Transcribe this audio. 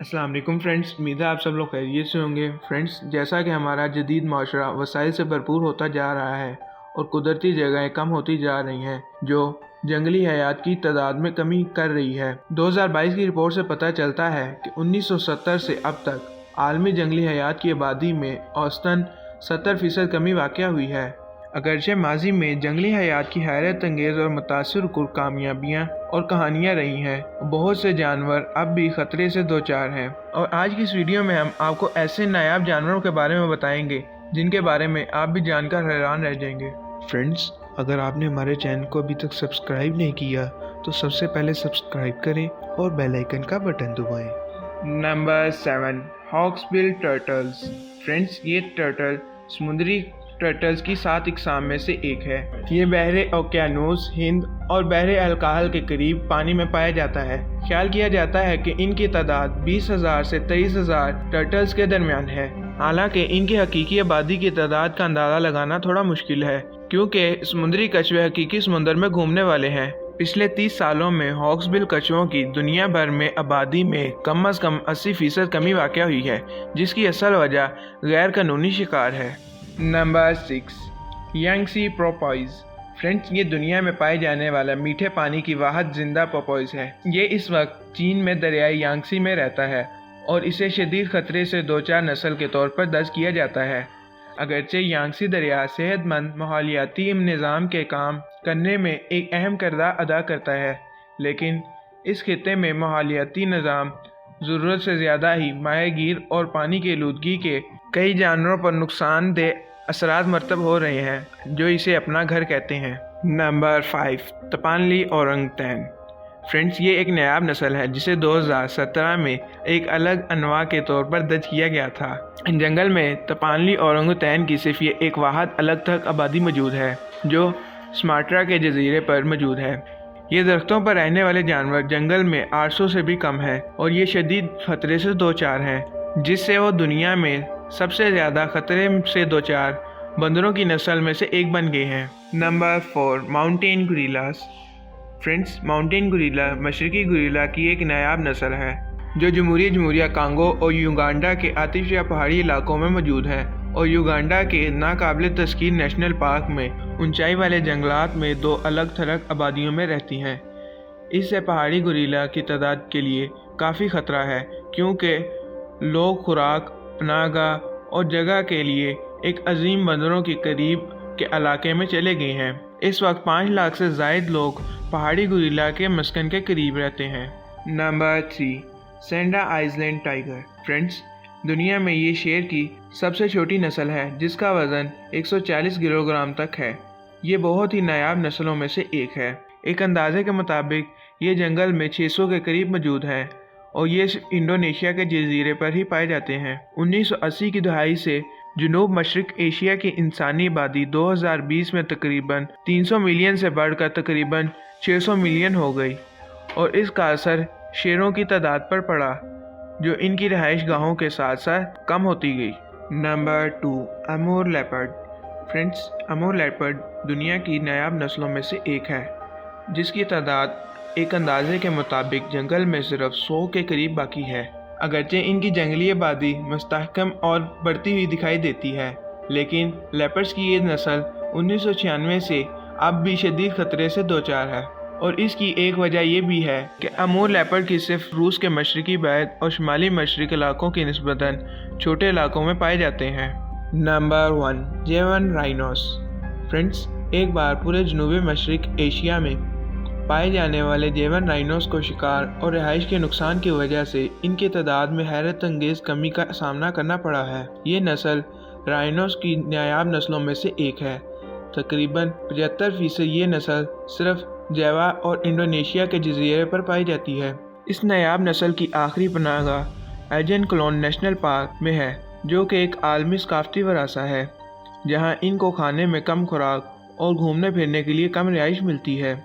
अस्सलाम वालेकुम फ्रेंड्स, उम्मीद है आप सब लोग खैरियत से होंगे। फ्रेंड्स, जैसा कि हमारा जदीद माशरा वसाइल से भरपूर होता जा रहा है और कुदरती जगहें कम होती जा रही हैं, जो जंगली हयात की तादाद में कमी कर रही है। 2022 की रिपोर्ट से पता चलता है कि 1970 से अब तक आलमी जंगली हयात की आबादी में औसतन 70% कमी वाक़या हुई है। अगरचे माजी में जंगली हयात की हैरत अंगेज़ और मुतासिर कुन कामयाबियाँ और कहानियाँ रही हैं, बहुत से जानवर अब भी ख़तरे से दो चार हैं। और आज की इस वीडियो में हम आपको ऐसे नायाब जानवरों के बारे में बताएंगे जिनके बारे में आप भी जानकर हैरान रह जाएंगे। फ्रेंड्स, अगर आपने हमारे चैनल को अभी तक सब्सक्राइब नहीं किया तो सबसे पहले सब्सक्राइब करें और बेल आइकन का बटन दबाएं। Number 7, hawksbill turtles. फ्रेंड्स, ये टर्टल समुद्री टर्टल्स की 7 इकसाम में से एक है। ये बहरे ओकियानूस, हिंद और बहरे अलकाहल के करीब पानी में पाया जाता है। ख्याल किया जाता है कि इनकी तादाद 20,000 से 23,000 टर्टल्स के दरमियान है। हालांकि इनकी हकीकी आबादी की तादाद का अंदाज़ा लगाना थोड़ा मुश्किल है, क्योंकि समुद्री कछुए हकीकी समुद्र में घूमने वाले हैं। पिछले 30 सालों में हॉक्सबिल कछुओं की दुनिया भर में आबादी में कम अज़ कम 80% कमी वाक़या हुई है, जिसकी असल वजह गैर कानूनी शिकार है। Number 6, Yangtze पोर्पोइज। फ्रेंड्स, ये दुनिया में पाए जाने वाला मीठे पानी की वाहिद जिंदा पोर्पोइज है। ये इस वक्त चीन में दरियाई यांगसी में रहता है और इसे शदीद खतरे से दो चार नस्ल के तौर पर दर्ज किया जाता है। अगरचे यांगसी दरिया सेहतमंद माहौलियाती निज़ाम के काम करने में एक अहम किरदार अदा करता है, लेकिन इस खित्ते में माहौलियाती निज़ाम ज़रूरत से ज़्यादा ही माहीगीर और पानी की आलूदगी के कई जानवरों पर नुकसानदेह असरात मरतब हो रहे हैं, जो इसे अपना घर कहते हैं। नंबर 5, तपानली ओरंगटैन। फ्रेंड्स, ये एक नायाब नस्ल है जिसे 2017 में एक अलग अनवा के तौर पर दर्ज किया गया था। जंगल में तपानली ओरंगटैन की सिर्फ ये एक वाहिद अलग थलग आबादी मौजूद है, जो सुमात्रा के जजीरे पर मौजूद है। ये दरख्तों पर रहने वाले जानवर जंगल में 800 से भी कम है और ये शदीद खतरे से दो चार हैं, जिससे वो दुनिया में सबसे ज़्यादा खतरे से दो चार बंदरों की नस्ल में से एक बन गए हैं। Number 4, mountain gorillas. Friends, mountain gorilla मशरकी गोरिल्ला की एक नायाब नस्ल है, जो जमहूरिया कांगो और युगांडा के आतिशबाज़ पहाड़ी इलाकों में मौजूद है और युगांडा के नाकाबिल तस्कीर नेशनल पार्क में ऊंचाई वाले जंगलात में 2 अलग थलग आबादियों में रहती हैं। इससे पहाड़ी गोरिल्ला की तादाद के लिए काफ़ी ख़तरा है, क्योंकि लोग खुराक, पनाहगाह और जगह के लिए एक अजीम बंदरों के करीब के इलाके में चले गए हैं। इस वक्त 5 लाख से ज़ायद लोग पहाड़ी गोरिल्ला के मस्कन के करीब रहते हैं। Number 3, Sunda island tiger. Friends, दुनिया में ये शेर की सबसे छोटी नस्ल है, जिसका वज़न 140 किलोग्राम तक है। ये बहुत ही नायाब नस्लों में से एक है। एक अंदाजे के मुताबिक ये जंगल में 600 के करीब मौजूद है और ये सिर्फ इंडोनेशिया के जजीरे पर ही पाए जाते हैं। 1980 की दहाई से जनूब मशरक एशिया की इंसानी आबादी 2020 में तकरीबन 300 मिलियन से बढ़कर तकरीबन 600 मिलियन हो गई और इसका असर शेरों की तादाद पर पड़ा, जो इनकी रहाइश गाहों के साथ साथ कम होती गई। Number 2, Amur leopard. Friends, Amur leopard दुनिया की नायाब नस्लों में से एक है, जिसकी तादाद एक अंदाजे के मुताबिक जंगल में सिर्फ 100 के करीब बाकी है। अगरचे इनकी जंगली आबादी मुस्तहकम और बढ़ती हुई दिखाई देती है, लेकिन लेपर्ड्स की ये नस्ल 1996 से अब भी शदीद खतरे से दो चार है और इसकी एक वजह यह भी है कि अमूर लेपर्ड की सिर्फ रूस के मशरकी बैत और शुमाली मशरक इलाकों की निस्बतन छोटे इलाकों में पाए जाते हैं। नंबर 1, जेवन राइनोस। फ्रेंड्स, एक बार पूरे जनूबी मशरक एशिया में पाए जाने वाले जेवन राइनोस को शिकार और रिहाइश के नुकसान की वजह से इनकी तादाद में हैरत अंगेज़ कमी का सामना करना पड़ा है। ये नस्ल राइनोस की नायाब नस्लों में से एक है। तकरीबन 75% ये नस्ल सिर्फ जावा और इंडोनेशिया के जजीरे पर पाई जाती है। इस नायाब नस्ल की आखिरी पनाहगाह एजन क्लोन नेशनल पार्क में है, जो कि एक आलमी सकाफती वरासा है, जहाँ इनको खाने में कम खुराक और घूमने फिरने के लिए कम रिहाइश मिलती है।